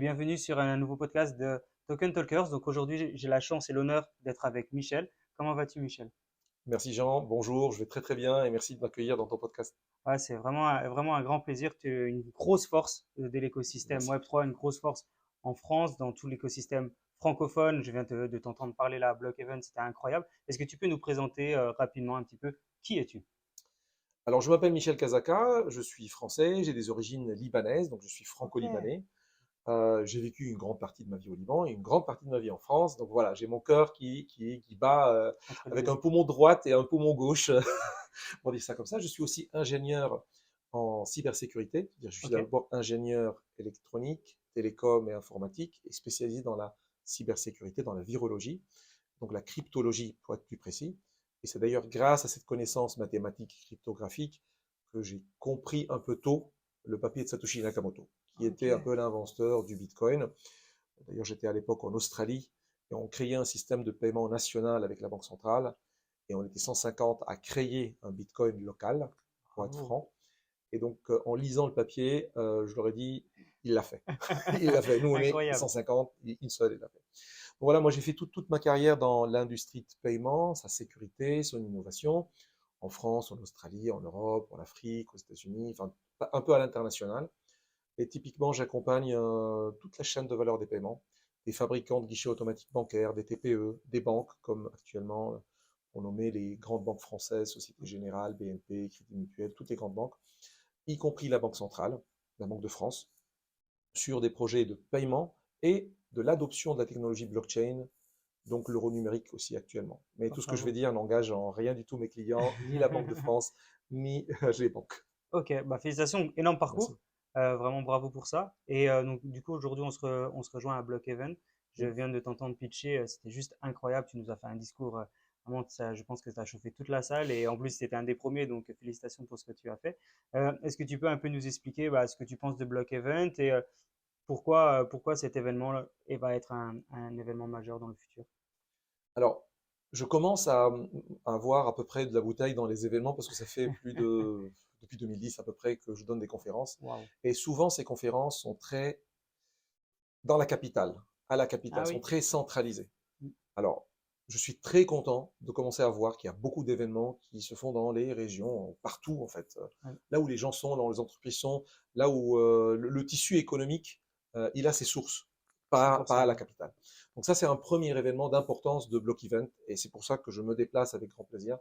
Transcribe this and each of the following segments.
Bienvenue sur un nouveau podcast de Token Talkers. Donc aujourd'hui, j'ai la chance et l'honneur d'être avec Michel. Comment vas-tu, Michel? Merci Jean, bonjour, je vais très très bien et merci de m'accueillir dans ton podcast. Ouais, c'est vraiment un grand plaisir. Tu es une grosse force de l'écosystème Merci. Web3, une grosse force en France, dans tout l'écosystème francophone. Je viens de t'entendre parler là à Block Event, c'était incroyable. Est-ce que tu peux nous présenter rapidement un petit peu qui es-tu? Alors je m'appelle Michel Kazaka, je suis français, j'ai des origines libanaises, donc je suis Ok, franco-libanais. J'ai vécu une grande partie de ma vie au Liban et une grande partie de ma vie en France. Donc voilà, j'ai mon cœur qui bat entre les avec deux. un poumon droite et un poumon gauche, on dit ça comme ça. Je suis aussi ingénieur en cybersécurité, c'est-à-dire je suis Ok, d'abord ingénieur électronique, télécom et informatique et spécialisé dans la cybersécurité, dans la virologie. Donc la cryptologie pour être plus précis. Et c'est d'ailleurs grâce à cette connaissance mathématique cryptographique que j'ai compris un peu tôt le papier de Satoshi Nakamoto, qui ok, était un peu l'inventeur du Bitcoin. D'ailleurs, j'étais à l'époque en Australie et on créait un système de paiement national avec la Banque centrale et on était 150 à créer un Bitcoin local, pour être bravo. franc. Et donc, en lisant le papier, je leur ai dit, il l'a fait. Il l'a fait. Nous, on est Incroyable. 150, une seule, il l'a fait. Voilà, moi j'ai fait toute ma carrière dans l'industrie de paiement, sa sécurité, son innovation, en France, en Australie, en Europe, en Afrique, aux États-Unis, enfin un peu à l'international. Et typiquement, j'accompagne toute la chaîne de valeur des paiements, des fabricants de guichets automatiques bancaires, des TPE, des banques, comme actuellement on nommait les grandes banques françaises, Société Générale, BNP, Crédit Mutuel, toutes les grandes banques, y compris la Banque centrale, la Banque de France, sur des projets de paiement et de l'adoption de la technologie blockchain, donc l'euro numérique aussi actuellement. Mais tout ce que je vais Bravo. dire n'engage en rien du tout mes clients, ni la Banque de France, ni les banques. Ok, bah félicitations, énorme Merci. parcours. Vraiment bravo pour ça. Et donc, du coup, aujourd'hui, on se rejoint à Block Event. Je Oui. viens de t'entendre pitcher, c'était juste incroyable. Tu nous as fait un discours, vraiment, ça, je pense que ça a chauffé toute la salle. Et en plus, c'était un des premiers, donc félicitations pour ce que tu as fait. Est-ce que tu peux un peu nous expliquer bah, ce que tu penses de Block Event et pourquoi cet événement va être un événement majeur dans le futur? Alors, je commence à avoir à peu près de la bouteille dans les événements parce que ça fait depuis 2010 à peu près que je donne des conférences. Waouh. Et souvent, ces conférences sont très dans la capitale, à la Ah capitale, sont oui. très centralisées. Mm. Alors, je suis très content de commencer à voir qu'il y a beaucoup d'événements qui se font dans les régions, partout en fait, Ouais, là où les gens sont, là où les entreprises sont, là où le tissu économique, il a ses sources, pas à 100%. la Ouais. capitale. Donc ça, c'est un premier événement d'importance de Block Event, et c'est pour ça que je me déplace avec grand plaisir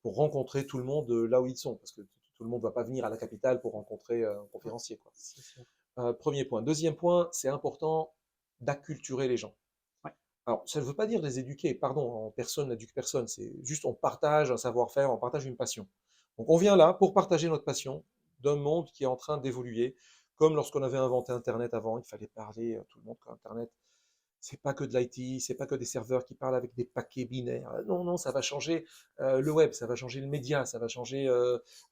pour rencontrer tout le monde là où ils sont, parce que tout le monde ne va pas venir à la capitale pour rencontrer un Ouais, conférencier, quoi. c'est sûr. Premier point. Deuxième point, c'est important d'acculturer les gens. Ouais. Alors, ça ne veut pas dire les éduquer, pardon, personne n'éduque personne, c'est juste on partage un savoir-faire, on partage une passion. Donc on vient là pour partager notre passion d'un monde qui est en train d'évoluer, comme lorsqu'on avait inventé Internet avant, il fallait parler à tout le monde qu'Internet, c'est pas que de l'IT, c'est pas que des serveurs qui parlent avec des paquets binaires. Non, non, ça va changer le web, ça va changer le média, ça va changer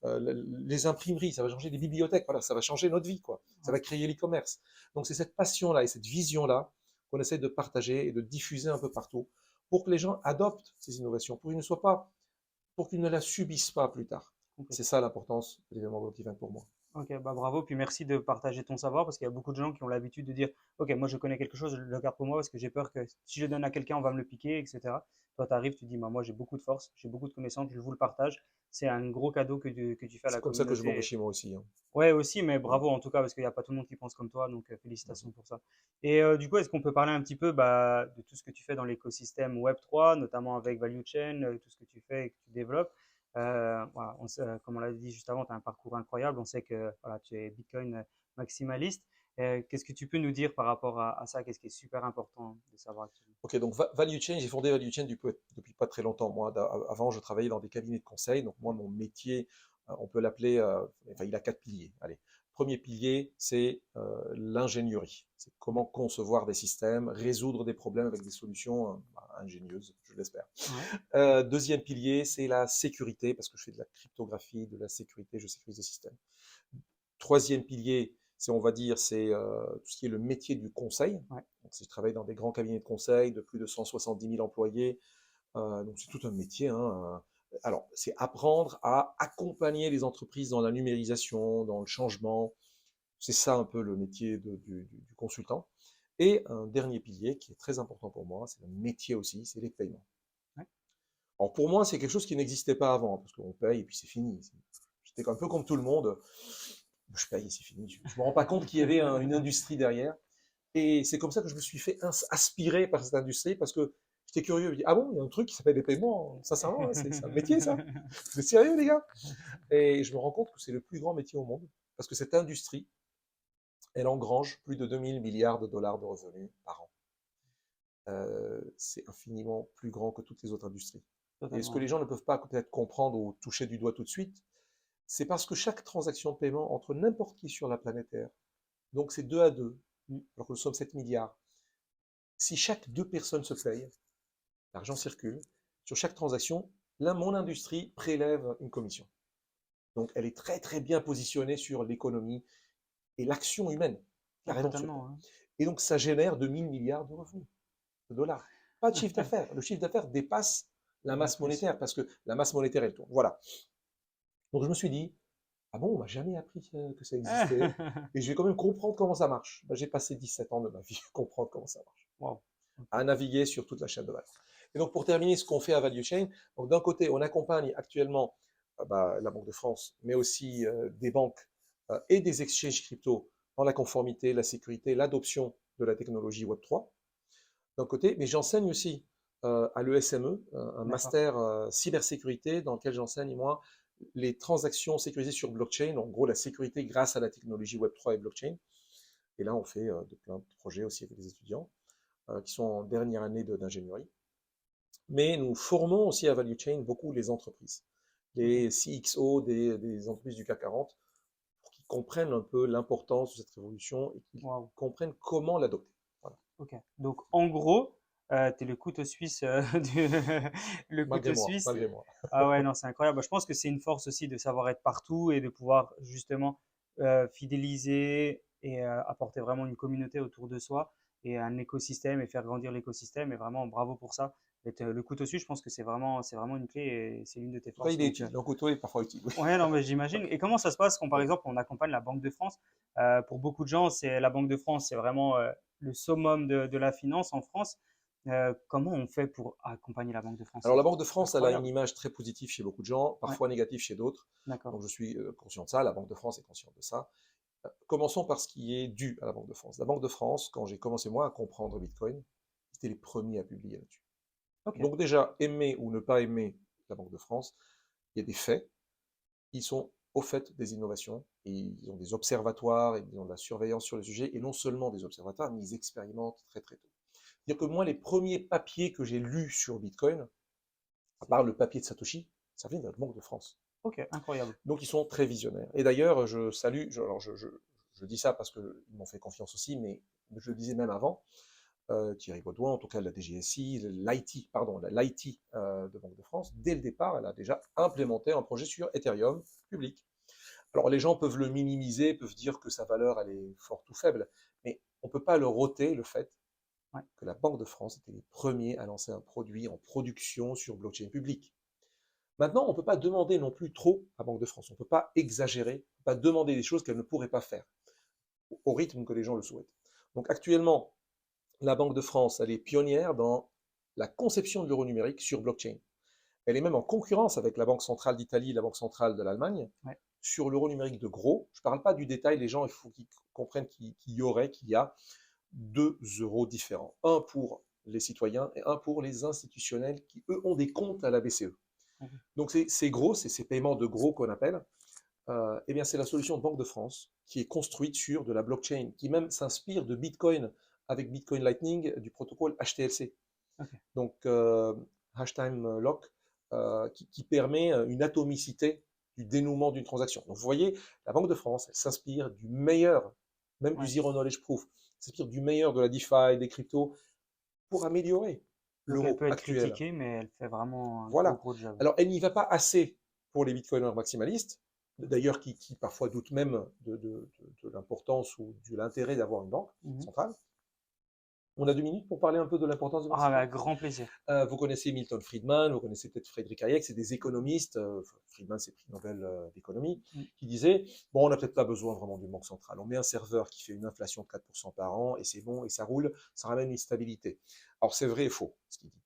les imprimeries, ça va changer les bibliothèques, voilà, ça va changer notre vie, quoi. Ça Ouais. va créer l'e-commerce. Donc c'est cette passion-là et cette vision-là qu'on essaie de partager et de diffuser un peu partout pour que les gens adoptent ces innovations, pour qu'ils ne la subissent pas plus tard. C'est Complètement. ça l'importance de l'événement Web Event pour moi. Ok, bah bravo, puis merci de partager ton savoir parce qu'il y a beaucoup de gens qui ont l'habitude de dire, ok, moi je connais quelque chose, je le garde pour moi parce que j'ai peur que si je le donne à quelqu'un, on va me le piquer, etc. Toi, tu arrives, tu dis, bah, moi j'ai beaucoup de force, j'ai beaucoup de connaissances, je vous le partage. C'est un gros cadeau que tu fais à la C'est comme ça que je communauté. m'enrichis moi aussi, hein. Ouais, aussi, mais Voilà. bravo en tout cas parce qu'il n'y a pas tout le monde qui pense comme toi, donc félicitations Merci. pour ça. Et du coup, est-ce qu'on peut parler un petit peu bah, de tout ce que tu fais dans l'écosystème Web3, notamment avec Value Chain, tout ce que tu fais et que tu développes? Voilà, comme on l'a dit juste avant, tu as un parcours incroyable. On sait que voilà, tu es Bitcoin maximaliste. Qu'est-ce que tu peux nous dire par rapport à ça? Qu'est-ce qui est super important de savoir actuellement? Ok, donc Value Chain, j'ai fondé Value Chain depuis pas très longtemps. Moi, avant, je travaillais dans des cabinets de conseil. Donc moi, mon métier, on peut l'appeler, enfin, il a quatre piliers. Allez, premier pilier, c'est l'ingénierie. C'est comment concevoir des systèmes, résoudre des problèmes avec des solutions ingénieuses, je l'espère. Ouais, Deuxième pilier, c'est la sécurité, parce que je fais de la cryptographie, de la sécurité, je sécurise des systèmes. Troisième pilier, c'est, on va dire, c'est tout ce qui est le métier du conseil. ouais, Donc, si je travaille dans des grands cabinets de conseil de plus de 170 000 employés, donc c'est tout un métier, hein. Alors, c'est apprendre à accompagner les entreprises dans la numérisation, dans le changement, C'est ça un peu le métier du consultant. Et un dernier pilier qui est très important pour moi, c'est le métier aussi, c'est les paiements. Ouais. Alors pour moi, c'est quelque chose qui n'existait pas avant, parce qu'on paye et puis c'est fini. J'étais un peu comme tout le monde, je paye et c'est fini. Je ne me rends pas compte qu'il y avait une industrie derrière. Et c'est comme ça que je me suis fait aspirer par cette industrie, parce que j'étais curieux. Je me dis, ah bon, il y a un truc qui s'appelle les paiements, sincèrement, hein, c'est un métier ça? Vous êtes sérieux les gars? Et je me rends compte que c'est le plus grand métier au monde, parce que cette industrie, elle engrange plus de 2000 milliards de dollars de revenus par an. C'est infiniment plus grand que toutes les autres industries. Et ce que Totalement. les gens ne peuvent pas peut-être comprendre ou toucher du doigt tout de suite, c'est parce que chaque transaction de paiement entre n'importe qui sur la planète Terre, donc c'est 2 à 2, Mm. alors que nous sommes 7 milliards, si chaque 2 personnes se payent, l'argent circule, sur chaque transaction, là, mon industrie prélève une commission. Donc elle est très très bien positionnée sur l'économie et l'action humaine, Ah, carrément sur Terre. totalement, hein. Et donc ça génère 2000 milliards de revenus, de dollars. Pas de chiffre d'affaires. Le chiffre d'affaires dépasse la Bien masse plus. monétaire, parce que la masse monétaire, elle tourne. Voilà. Donc je me suis dit, ah bon, on m'a jamais appris que ça existait, et je vais quand même comprendre comment ça marche. Ben, j'ai passé 17 ans de ma vie à comprendre comment ça marche, Wow. Ok. à naviguer sur toute la chaîne de valeur. Et donc pour terminer, ce qu'on fait à Value Chain, donc d'un côté, on accompagne actuellement la Banque de France, mais aussi des banques et des exchanges crypto dans la conformité, la sécurité, l'adoption de la technologie Web3, d'un côté, mais j'enseigne aussi à l'ESME, un D'accord. master cybersécurité dans lequel j'enseigne, moi, les transactions sécurisées sur blockchain, en gros la sécurité grâce à la technologie Web3 et blockchain. Et là, on fait plein de projets aussi avec les étudiants qui sont en dernière année d'ingénierie. Mais nous formons aussi à Value Chain beaucoup les entreprises, Ok. les CXO des entreprises du CAC 40, pour qu'ils comprennent un peu l'importance de cette révolution et qu'ils Wow. comprennent comment l'adopter. Voilà. Ok. Donc, en gros, tu es le couteau suisse le Malgré couteau moi, suisse. malgré moi. Ah ouais, non, c'est incroyable. Bah, je pense que c'est une force aussi de savoir être partout et de pouvoir justement fidéliser et apporter vraiment une communauté autour de soi et un écosystème et faire grandir l'écosystème. Et vraiment, bravo pour ça. Être le couteau suisse, je pense que c'est vraiment une clé et c'est une de tes En tout cas, forces. il est Donc, utile. Le couteau est parfois utile. Oui. ouais, non, mais j'imagine. Et comment ça se passe quand, par exemple, on accompagne la Banque de France? Pour beaucoup de gens, c'est la Banque de France, c'est vraiment le summum de la finance en France. Comment on fait pour accompagner la Banque de France? Alors, la Banque de C'est France, elle a une incroyable. image très positive chez beaucoup de gens, Ouais, parfois négative chez d'autres. d'accord. Donc, je suis conscient de ça. La Banque de France est consciente de ça. Commençons par ce qui est dû à la Banque de France. La Banque de France, quand j'ai commencé moi à comprendre Bitcoin, c'était les premiers à publier là-dessus. Ok, Donc déjà, aimer ou ne pas aimer la Banque de France, il y a des faits. Ils sont au fait des innovations, et ils ont des observatoires, et ils ont de la surveillance sur le sujet, et non seulement des observatoires, mais ils expérimentent très très tôt. C'est-à-dire que moi, les premiers papiers que j'ai lus sur Bitcoin, à part le papier de Satoshi, ça vient de la Banque de France. ok, incroyable. Donc ils sont très visionnaires. Et d'ailleurs, je salue, je dis ça parce qu'ils m'ont fait confiance aussi, mais je le disais même avant, Thierry Baudouin, en tout cas la DGSI, l'IT, pardon, l'IT de Banque de France, dès le départ, elle a déjà implémenté un projet sur Ethereum public. Alors les gens peuvent le minimiser, peuvent dire que sa valeur elle est forte ou faible, mais on ne peut pas leur ôter le fait Ouais, que la Banque de France était les premiers à lancer un produit en production sur blockchain public. Maintenant, on ne peut pas demander non plus trop à Banque de France. On ne peut pas exagérer, on ne peut pas demander des choses qu'elle ne pourrait pas faire au rythme que les gens le souhaitent. Donc actuellement, la Banque de France, elle est pionnière dans la conception de l'euro numérique sur blockchain. Elle est même en concurrence avec la Banque centrale d'Italie et la Banque centrale de l'Allemagne ouais, sur l'euro numérique de gros. Je ne parle pas du détail, les gens, il faut qu'ils comprennent qu'il y a 2 euros différents. Un pour les citoyens et un pour les institutionnels qui, eux, ont des comptes à la BCE. ok, Donc c'est gros, c'est ces paiements de gros qu'on appelle. Eh bien, c'est la solution de Banque de France qui est construite sur de la blockchain, qui même s'inspire de Bitcoin avec Bitcoin Lightning du protocole HTLC. ok. Donc, hash time lock, qui permet une atomicité du dénouement d'une transaction. Donc, vous voyez, la Banque de France, elle s'inspire du meilleur, même du Ouais. zero knowledge proof, elle s'inspire du meilleur de la DeFi, des cryptos, pour améliorer Donc elle l'euro peut être actuel. critiquée, mais elle fait vraiment un gros, Voilà. gros job. Alors, elle n'y va pas assez pour les bitcoiners maximalistes, d'ailleurs qui parfois doutent même de l'importance ou de l'intérêt d'avoir une banque Mhm. centrale. On a 2 minutes pour parler un peu de l'importance du Ah, marketing. bah, grand plaisir. Vous connaissez Milton Friedman, vous connaissez peut-être Friedrich Hayek, c'est des économistes, Friedman c'est prix Nobel d'économie, Mm. qui disaient, bon, on n'a peut-être pas besoin vraiment d'une banque centrale, on met un serveur qui fait une inflation de 4% par an, et c'est bon, et ça roule, ça ramène une stabilité. Alors c'est vrai et faux, ce qu'il dit.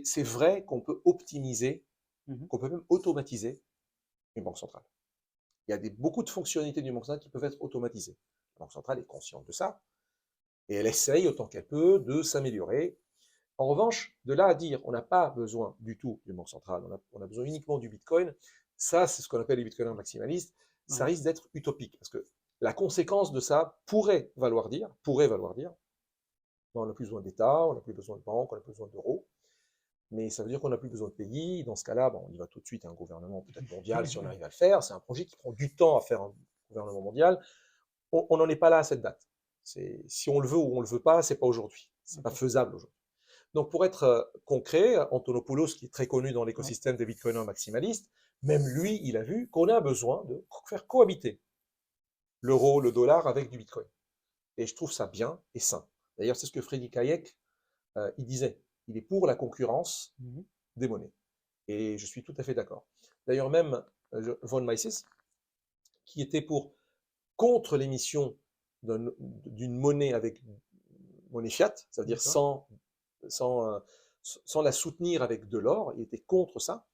C'est vrai qu'on peut optimiser, Mhm. qu'on peut même automatiser une banque centrale. Il y a beaucoup de fonctionnalités d'une banque centrale qui peuvent être automatisées. La banque centrale est consciente de ça, et elle essaye autant qu'elle peut de s'améliorer. En revanche, de là à dire on n'a pas besoin du tout d'une banque centrale, on a besoin uniquement du Bitcoin, ça c'est ce qu'on appelle les Bitcoiners maximalistes, ça Ouais. risque d'être utopique, parce que la conséquence de ça pourrait valoir dire, on n'a plus besoin d'État, on n'a plus besoin de banques, on n'a plus besoin d'euros, mais ça veut dire qu'on n'a plus besoin de pays, dans ce cas-là, bon, on y va tout de suite à un gouvernement peut-être mondial si on arrive à le faire, c'est un projet qui prend du temps à faire un gouvernement mondial, on n'en est pas là à cette date. Si on le veut ou on le veut pas, c'est pas aujourd'hui, c'est pas Ok. faisable aujourd'hui. Donc, pour être concret, Antonopoulos, qui est très connu dans Ouais. l'écosystème des bitcoiners maximalistes, même lui, il a vu qu'on a besoin de faire cohabiter l'euro, le dollar avec du bitcoin. Et je trouve ça bien et sain. D'ailleurs, c'est ce que Friedrich Hayek, il disait. Il est pour la concurrence Mhm. des monnaies. Et je suis tout à fait d'accord. D'ailleurs, même von Mises, qui était contre l'émission d'une monnaie avec monnaie fiat, c'est-à-dire D'accord. sans, euh, sans la soutenir avec de l'or, il était contre ça.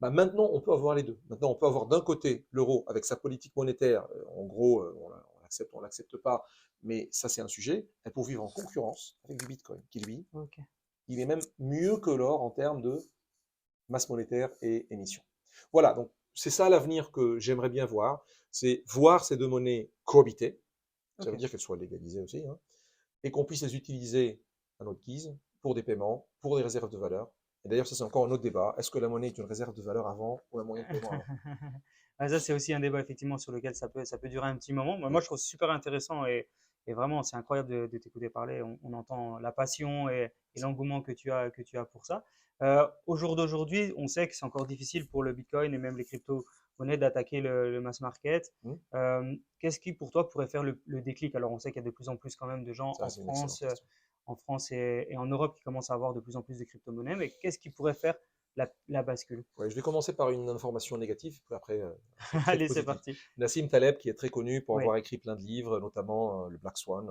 Bah maintenant, on peut avoir les deux. Maintenant, on peut avoir d'un côté l'euro avec sa politique monétaire, en gros, on l'accepte, on l'accepte pas, mais ça c'est un sujet, et pour vivre en concurrence avec du Bitcoin, qui lui, Ok. il est même mieux que l'or en termes de masse monétaire et émission. Voilà, donc c'est ça l'avenir que j'aimerais bien voir, c'est voir ces deux monnaies cohabiter, ça Ok. veut dire qu'elles soient légalisées aussi, hein, et qu'on puisse les utiliser à notre guise pour des paiements, pour des réserves de valeur. Et d'ailleurs, ça c'est encore un autre débat. Est-ce que la monnaie est une réserve de valeur avant ou un moyen de paiement avant? Ah, ça, c'est aussi un débat effectivement sur lequel ça peut durer un petit moment. Moi, Ouais. je trouve ça super intéressant et vraiment, c'est incroyable de t'écouter parler. On entend la passion et l'engouement que tu as pour ça. Au jour d'aujourd'hui, on sait que c'est encore difficile pour le Bitcoin et même les crypto-monnaies d'attaquer le mass market. Hmm. Qu'est-ce qui, pour toi, pourrait faire le déclic? Alors, on sait qu'il y a de plus en plus quand même de gens Ça, c'est une excellente question. En France et en Europe qui commencent à avoir de plus en plus de crypto-monnaies, mais qu'est-ce qui pourrait faire la bascule? Ouais, je vais commencer par une information négative, puis après un truc très Allez, c'est positif. parti. Nassim Taleb, qui est très connu pour Oui. avoir écrit plein de livres, notamment le Black Swan,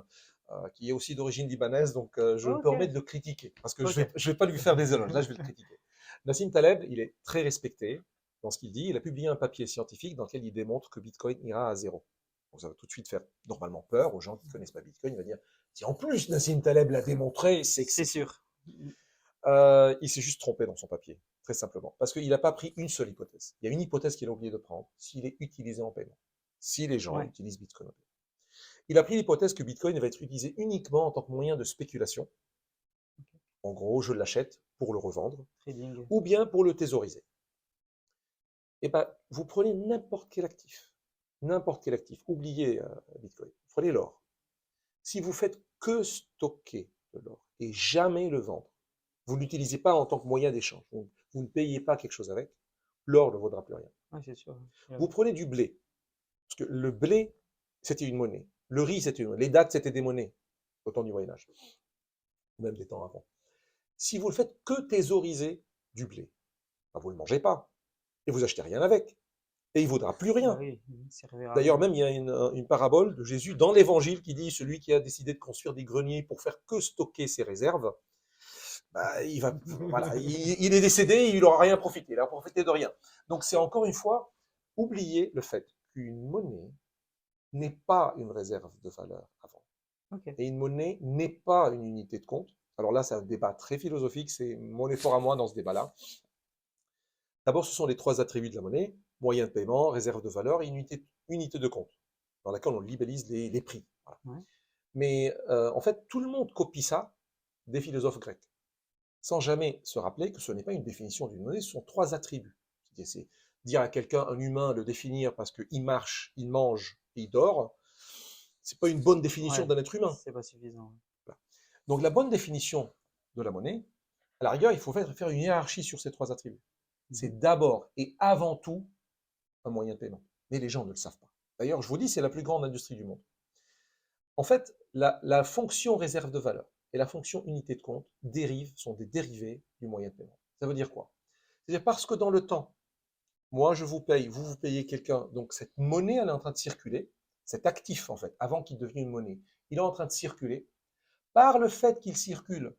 qui est aussi d'origine libanaise, donc je me Ok, permets de le critiquer, parce que ok. je vais pas lui faire des éloges, là je vais le critiquer. Nassim Taleb, il est très respecté dans ce qu'il dit. Il a publié un papier scientifique dans lequel il démontre que Bitcoin ira à zéro. Donc ça va tout de suite faire normalement peur aux gens qui ne connaissent pas Bitcoin. Il va dire, si en plus Nassim Taleb l'a démontré, c'est que C'est c'est sûr. sûr. Il s'est juste trompé dans son papier, très simplement, parce qu'il n'a pas pris une seule hypothèse. Il y a une hypothèse qu'il a oublié de prendre, s'il est utilisé en paiement, si les gens Ouais. utilisent Bitcoin en paiement. Il a pris l'hypothèse que Bitcoin va être utilisé uniquement en tant que moyen de spéculation. En gros, je l'achète pour le revendre, Trading. ou bien pour le thésauriser. Et ben, vous prenez n'importe quel actif, oubliez Bitcoin, prenez l'or. Si vous faites que stocker de l'or et jamais le vendre, vous ne l'utilisez pas en tant que moyen d'échange, vous ne payez pas quelque chose avec, l'or ne vaudra plus rien. Ouais, c'est sûr. Vous prenez du blé, parce que le blé, c'était une monnaie. Le riz, c'était une monnaie. Les dattes, c'était des monnaies, au temps du Moyen-Âge, ou même des temps avant. Si vous le faites que thésauriser du blé, ben vous ne le mangez pas, et vous achetez rien avec, et il ne vaudra plus Bah rien. oui, il servira à D'ailleurs, rien. même, il y a une parabole de Jésus dans l'Évangile qui dit celui qui a décidé de construire des greniers pour faire que stocker ses réserves, bah, voilà, il est décédé, il n'aura rien profité, il n'a profité de rien. Donc, c'est encore une fois oublier le fait qu'une monnaie n'est pas une réserve de valeur avant. Ok. Et une monnaie n'est pas une unité de compte. Alors là, c'est un débat très philosophique, c'est mon effort à moi dans ce débat-là. D'abord, ce sont les trois attributs de la monnaie, moyen de paiement, réserve de valeur et unité de compte, dans laquelle on libellise les prix. Voilà. Ouais. Mais en fait, tout le monde copie ça des philosophes grecs, sans jamais se rappeler que ce n'est pas une définition d'une monnaie, ce sont trois attributs. C'est dire à quelqu'un, un humain, le définir parce qu'il marche, il mange et il dort, c'est pas une bonne définition Ouais, d'un être humain. c'est pas suffisant. Voilà. Donc la bonne définition de la monnaie, à la rigueur, il faut faire une hiérarchie sur ces trois attributs. Mhm. C'est d'abord et avant tout un moyen de paiement. Mais les gens ne le savent pas. D'ailleurs, je vous dis, c'est la plus grande industrie du monde. En fait, la fonction réserve de valeur et la fonction unité de compte sont des dérivés du moyen de paiement. Ça veut dire quoi? C'est-à-dire parce que dans le temps, moi je vous paye, vous payez quelqu'un, donc cette monnaie elle est en train de circuler, cet actif en fait, avant qu'il devienne une monnaie, il est en train de circuler. Par le fait qu'il circule,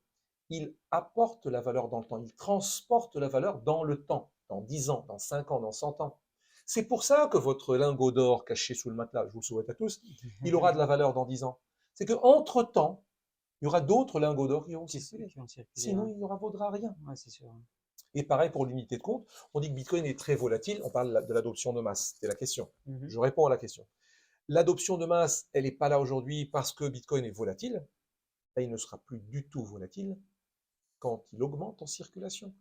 il apporte la valeur dans le temps, il transporte la valeur dans le temps, dans 10 ans, dans 5 ans, dans 100 ans. C'est pour ça que votre lingot d'or caché sous le matelas, je vous le souhaite à tous, il aura de la valeur dans 10 ans. C'est qu'entre-temps, il y aura d'autres lingots d'or qui vont circuler. qui ont circulé, Sinon, ouais. il ne vaudra rien. Ouais, c'est sûr. Et pareil pour l'unité de compte, on dit que Bitcoin est très volatile, on parle de l'adoption de masse, c'est la question. Mhm. Je réponds à la question. L'adoption de masse, elle n'est pas là aujourd'hui parce que Bitcoin est volatile, et il ne sera plus du tout volatile quand il augmente en circulation.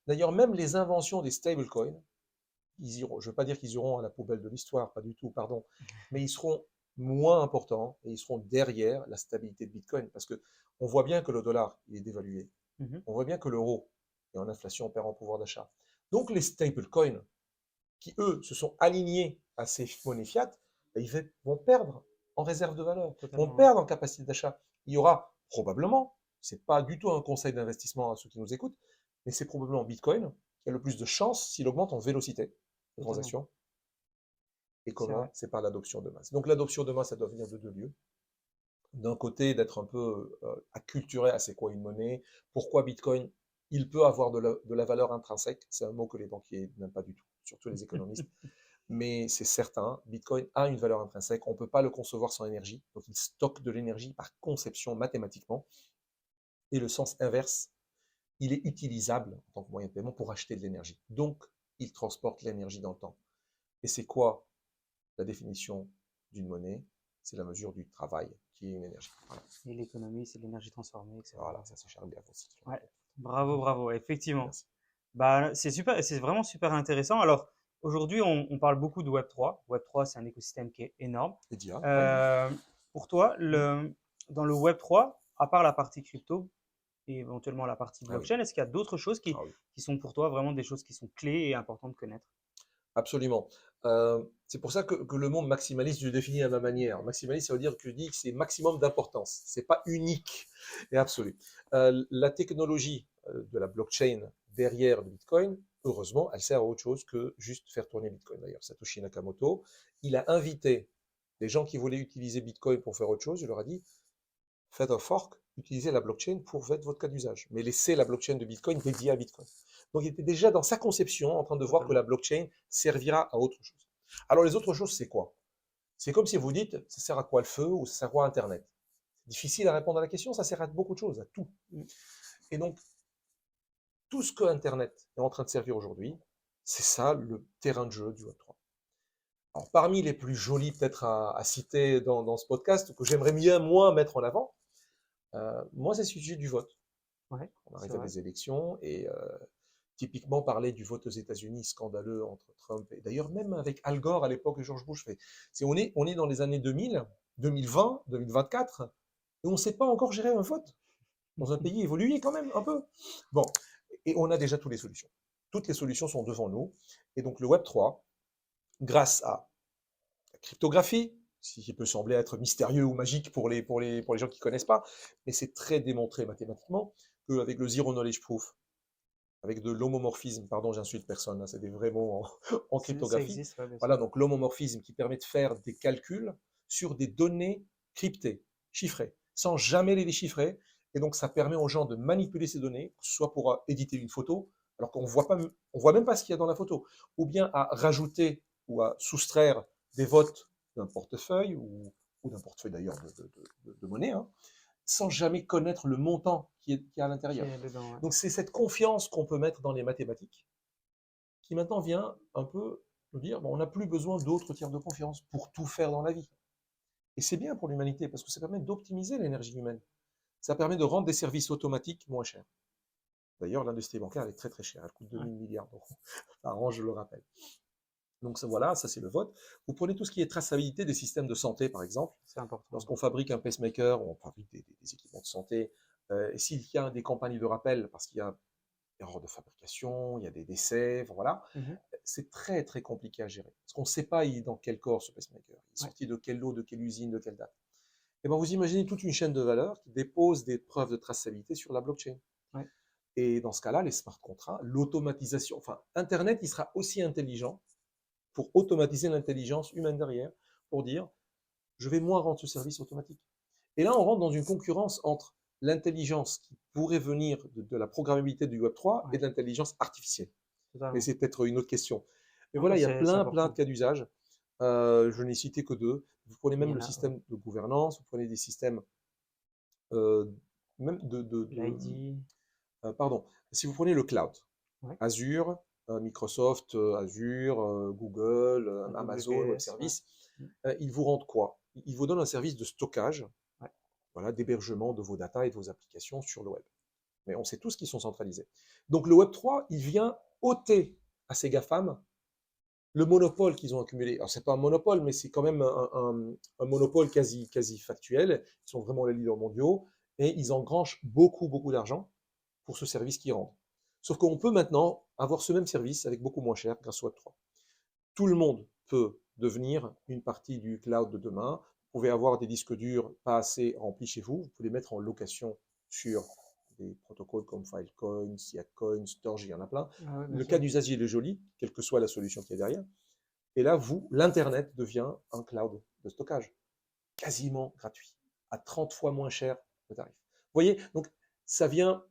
D'ailleurs, même les inventions des stablecoins, je ne veux pas dire qu'ils iront à la poubelle de l'histoire, pas du tout, pardon, mais ils seront moins importants et ils seront derrière la stabilité de Bitcoin parce que on voit bien que le dollar il est dévalué, Mhm. on voit bien que l'euro est en inflation, on perd en pouvoir d'achat. Donc les stablecoins qui eux se sont alignés à ces monnaies fiat, ils vont perdre en réserve de valeur, vont Totalement, ouais. perdre en capacité d'achat. Il y aura probablement, c'est pas du tout un conseil d'investissement à ceux qui nous écoutent, mais c'est probablement Bitcoin qui a le plus de chances s'il augmente en vélocité de Totalement. transaction. Et C'est vrai. comment? C'est par l'adoption de masse. Donc l'adoption de masse, ça doit venir de deux lieux. D'un côté, d'être un peu acculturé à c'est quoi une monnaie, pourquoi Bitcoin, il peut avoir de la valeur intrinsèque, c'est un mot que les banquiers n'aiment pas du tout, surtout les économistes, mais c'est certain, Bitcoin a une valeur intrinsèque, on ne peut pas le concevoir sans énergie, donc il stocke de l'énergie par conception mathématiquement, et le sens inverse, il est utilisable en tant que moyen de paiement pour acheter de l'énergie. Donc, il transporte l'énergie dans le temps. Et c'est quoi la définition d'une monnaie? C'est la mesure du travail, qui est une énergie. Voilà, Et l'économie, c'est l'énergie transformée, etc. voilà ça c'est Charles Gavos qui l'a Ouais. fait. Bravo, bravo, effectivement. Merci. Bah, c'est super, c'est vraiment super intéressant. Alors, aujourd'hui, on parle beaucoup de Web3. Web3, c'est un écosystème qui est énorme. Et Dia, ouais. Euh, pour toi, Mm. dans le Web3, à part la partie crypto et éventuellement la partie Ah oui, blockchain, est-ce qu'il y a d'autres choses ah oui. qui sont pour toi vraiment des choses qui sont clés et importantes de connaître? Absolument. C'est pour ça que le mot maximaliste, je le définis à ma manière. Maximaliste, ça veut dire que je dis que c'est maximum d'importance. C'est pas unique et absolu. La technologie de la blockchain derrière le Bitcoin, heureusement, elle sert à autre chose que juste faire tourner Bitcoin. D'ailleurs, Satoshi Nakamoto, il a invité les gens qui voulaient utiliser Bitcoin pour faire autre chose. Il leur a dit, faites un fork, utilisez la blockchain pour votre cas d'usage, mais laissez la blockchain de Bitcoin dédiée à Bitcoin. Donc il était déjà dans sa conception en train de voir que la Totalement. blockchain servira à autre chose. Alors les autres choses, c'est quoi? C'est comme si vous dites, ça sert à quoi le feu ou ça sert à quoi Internet? C'est difficile à répondre à la question, ça sert à beaucoup de choses, à tout. Et donc, tout ce que Internet est en train de servir aujourd'hui, c'est ça le terrain de jeu du Web3. Alors, parmi les plus jolis peut-être à citer dans ce podcast, que j'aimerais bien moins mettre en avant, moi c'est le sujet du vote. Ouais, On c'est arrive à vrai. des élections et typiquement parler du vote aux États-Unis scandaleux entre Trump et d'ailleurs même avec Al Gore à l'époque et George Bush. On est dans les années 2000, 2020, 2024 et on ne sait pas encore gérer un vote dans un pays évolué quand même un peu. Bon, et on a déjà toutes les solutions. Toutes les solutions sont devant nous et donc le Web 3, grâce à la cryptographie, ce qui peut sembler être mystérieux ou magique pour les gens qui ne connaissent pas, mais c'est très démontré mathématiquement qu'avec le Zero Knowledge Proof, avec de l'homomorphisme, pardon, j'insulte personne, hein, c'est des vrais mots en Ça cryptographie. existe, ouais, bien sûr. Voilà, donc l'homomorphisme qui permet de faire des calculs sur des données cryptées, chiffrées, sans jamais les déchiffrer. Et donc ça permet aux gens de manipuler ces données, soit pour éditer une photo, alors qu'on on voit même pas ce qu'il y a dans la photo, ou bien à rajouter ou à soustraire des votes d'un portefeuille ou d'un portefeuille d'ailleurs de monnaie, hein, sans jamais connaître le montant qui est à Qui l'intérieur. est dedans, ouais. Donc c'est cette confiance qu'on peut mettre dans les mathématiques qui maintenant vient un peu nous dire bon, on n'a plus besoin d'autres tiers de confiance pour tout faire dans la vie. Et c'est bien pour l'humanité parce que ça permet d'optimiser l'énergie humaine. Ça permet de rendre des services automatiques moins chers. D'ailleurs, l'industrie bancaire elle est très très chère, elle coûte Ouais, 2000 milliards d'euros par an, je le rappelle. Donc ça, voilà, ça c'est le vote. Vous prenez tout ce qui est traçabilité des systèmes de santé, par exemple. c'est important. Lorsqu'on fabrique un pacemaker, on fabrique des équipements de santé, et s'il y a des campagnes de rappel, parce qu'il y a erreur de fabrication, il y a des décès, enfin, voilà, Mhm. c'est très très compliqué à gérer. Parce qu'on ne sait pas il est dans quel corps ce pacemaker, il est Ouais, sorti de quel lot, de quelle usine, de quelle date. Et ben, vous imaginez toute une chaîne de valeur qui dépose des preuves de traçabilité sur la blockchain. Ouais, Et dans ce cas-là, les smart contracts, l'automatisation, enfin, Internet, il sera aussi intelligent pour automatiser l'intelligence humaine derrière, pour dire, je vais moi rendre ce service automatique. Et là, on rentre dans une concurrence entre l'intelligence qui pourrait venir de la programmabilité du Web3 et ouais, de l'intelligence artificielle. Mais totalement. c'est peut-être une autre question. Mais Non, mais voilà, il y a c'est plein de important. cas d'usage. Je n'ai cité que deux. Vous prenez Mais il même y le en a, ouais. système de gouvernance, vous prenez des systèmes euh, même L'ID, pardon, si vous prenez le cloud, ouais. Azure, Microsoft, Azure, Google, Amazon, Web AWS, ouais. Services, Mm. ils vous rendent quoi? Ils vous donnent un service de stockage, Ouais, voilà, d'hébergement de vos datas et de vos applications sur le web. Mais on sait tous qu'ils sont centralisés. Donc le Web 3, il vient ôter à ces GAFAM le monopole qu'ils ont accumulé. Alors c'est pas un monopole, mais c'est quand même un monopole quasi factuel. Ils sont vraiment les leaders mondiaux et ils engrangent beaucoup d'argent pour ce service qu'ils rendent. Sauf qu'on peut maintenant avoir ce même service avec beaucoup moins cher grâce au Web3. Tout le monde peut devenir une partie du cloud de demain. Vous pouvez avoir des disques durs pas assez remplis chez vous. Vous pouvez les mettre en location sur des protocoles comme Filecoin, Siacoin, Storj, il y en a plein. ah ouais, bien Le cas sûr. d'usage, il est joli, quelle que soit la solution qui est derrière. Et là, vous, l'Internet devient un cloud de stockage quasiment gratuit, à 30 fois moins cher le tarif. Vous voyez, donc ça vient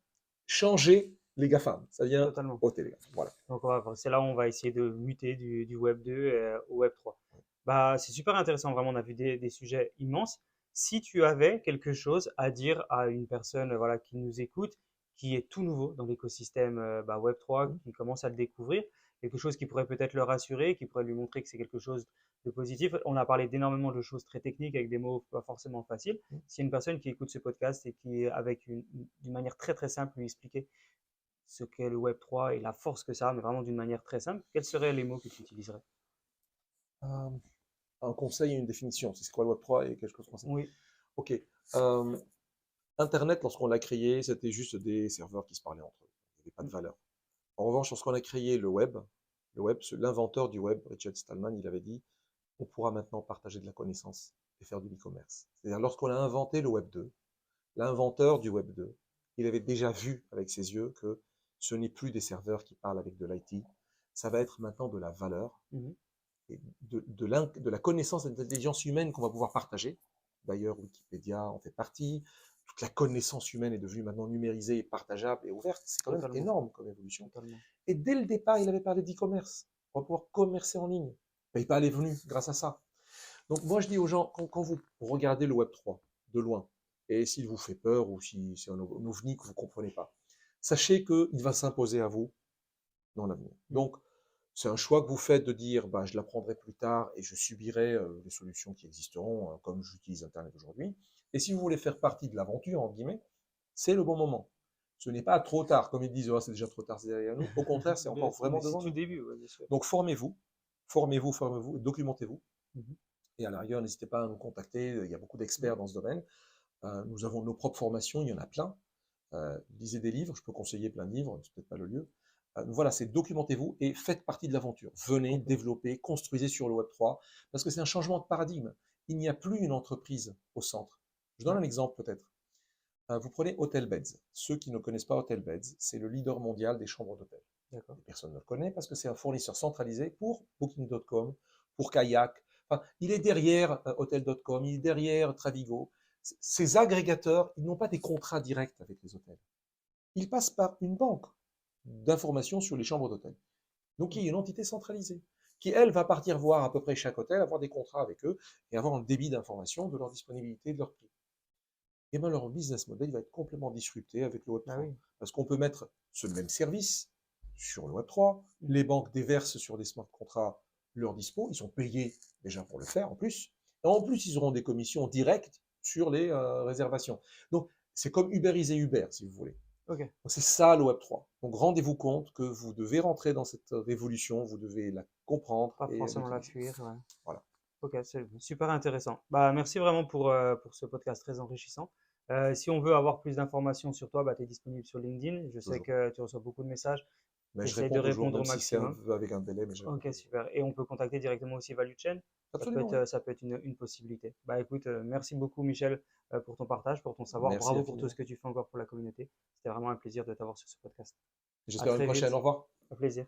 changer les GAFAM, ça vient Totalement. ôter les GAFAM. Voilà. Donc, c'est là où on va essayer de muter du Web 2 au Web 3. Bah, c'est super intéressant, vraiment, on a vu des sujets immenses. Si tu avais quelque chose à dire à une personne voilà, qui nous écoute, qui est tout nouveau dans l'écosystème Web 3, qui commence à le découvrir, quelque chose qui pourrait peut-être le rassurer, qui pourrait lui montrer que c'est quelque chose de positif. On a parlé d'énormément de choses très techniques avec des mots pas forcément faciles. Si une personne qui écoute ce podcast et qui, avec d'une manière très simple, lui expliquer ce qu'est le Web 3 et la force que ça a, mais vraiment d'une manière très simple, quels seraient les mots que tu utiliserais? Euh, un conseil et une définition, c'est quoi le Web3 et quelque chose comme ça. Oui, Ok. Euh, Internet, lorsqu'on l'a créé, c'était juste des serveurs qui se parlaient entre eux. Il n'y avait pas de valeur. En revanche, lorsqu'on a créé le web, l'inventeur du web, Richard Stallman, il avait dit, on pourra maintenant partager de la connaissance et faire du e-commerce. C'est-à-dire, lorsqu'on a inventé le Web 2, l'inventeur du Web 2, il avait déjà vu avec ses yeux que ce n'est plus des serveurs qui parlent avec de l'IT, ça va être maintenant de la valeur mhm, et de la connaissance et de l'intelligence humaine qu'on va pouvoir partager. D'ailleurs, Wikipédia en fait partie. Toute la connaissance humaine est devenue maintenant numérisée, partageable et ouverte. C'est quand même totalement, énorme comme évolution. totalement. Et dès le départ, il avait parlé d'e-commerce. On va pouvoir commercer en ligne. PayPal est venu grâce à ça. Donc moi, je dis aux gens, quand vous regardez le Web 3 de loin, et s'il vous fait peur ou si c'est un ovni que vous ne comprenez pas, sachez qu'il va s'imposer à vous dans l'avenir. Mm. Donc, c'est un choix que vous faites de dire, bah, je l'apprendrai plus tard et je subirai les solutions qui existeront, comme j'utilise Internet aujourd'hui. Et si vous voulez faire partie de l'aventure, en guillemets, c'est le bon moment. Ce n'est pas trop tard, comme ils disent, oh, c'est déjà trop tard, c'est derrière nous. Au contraire, c'est encore vraiment C'est devant tout nous. début, ouais, bien sûr. Donc formez-vous, documentez-vous. Mhm. Et à la rigueur, n'hésitez pas à nous contacter. Il y a beaucoup Ouais, d'experts dans ce domaine. Nous avons nos propres formations, il y en a plein. Lisez des livres, je peux conseiller plein de livres, c'est peut-être pas le lieu. Voilà, c'est documentez-vous et faites partie de l'aventure. Venez, complètement. développez, construisez sur le Web3, parce que c'est un changement de paradigme. Il n'y a plus une entreprise au centre. Je donne Ouais, un exemple peut-être. Vous prenez Hotelbeds. Ceux qui ne connaissent pas Hotelbeds, c'est le leader mondial des chambres d'hôtel. d'accord. Personne ne le connaît parce que c'est un fournisseur centralisé pour Booking.com, pour Kayak. Enfin, il est derrière Hotel.com, il est derrière Travigo. Ces agrégateurs, ils n'ont pas des contrats directs avec les hôtels. Ils passent par une banque d'informations sur les chambres d'hôtel. Donc, il y a une entité centralisée qui, elle, va partir voir à peu près chaque hôtel, avoir des contrats avec eux et avoir un débit d'informations de leur disponibilité, de leur prix. Et bien, leur business model va être complètement disrupté avec le Ah Web3. oui. Parce qu'on peut mettre ce même service sur le Web3, Mhm. les banques déversent sur des smart contracts leur dispo, ils sont payés déjà pour le faire en plus, et en plus ils auront des commissions directes sur les réservations. Donc c'est comme Uberiser Uber, si vous voulez. Ok, C'est ça le Web3. Donc rendez-vous compte que vous devez rentrer dans cette révolution, vous devez la comprendre pas et forcément la l'utiliser. fuir, ouais. Voilà. Ok, c'est super intéressant. Bah, merci vraiment pour ce podcast très enrichissant. Si on veut avoir plus d'informations sur toi, bah, tu es disponible sur LinkedIn. Je sais Toujours. que tu reçois beaucoup de messages. Mais je Essaye de réponds toujours, répondre au même si c'est maximum. avec un délai, mais je réponds Ok, toujours. super. Et on peut contacter directement aussi ValueChain. Absolument, oui. Ça peut être une possibilité. Bah écoute, merci beaucoup Michel pour ton partage, pour ton savoir. Merci Bravo pour tout ce infiniment. que tu fais encore pour la communauté. C'était vraiment un plaisir de t'avoir sur ce podcast. À J'espère une très prochaine. Au vite. revoir. Au plaisir.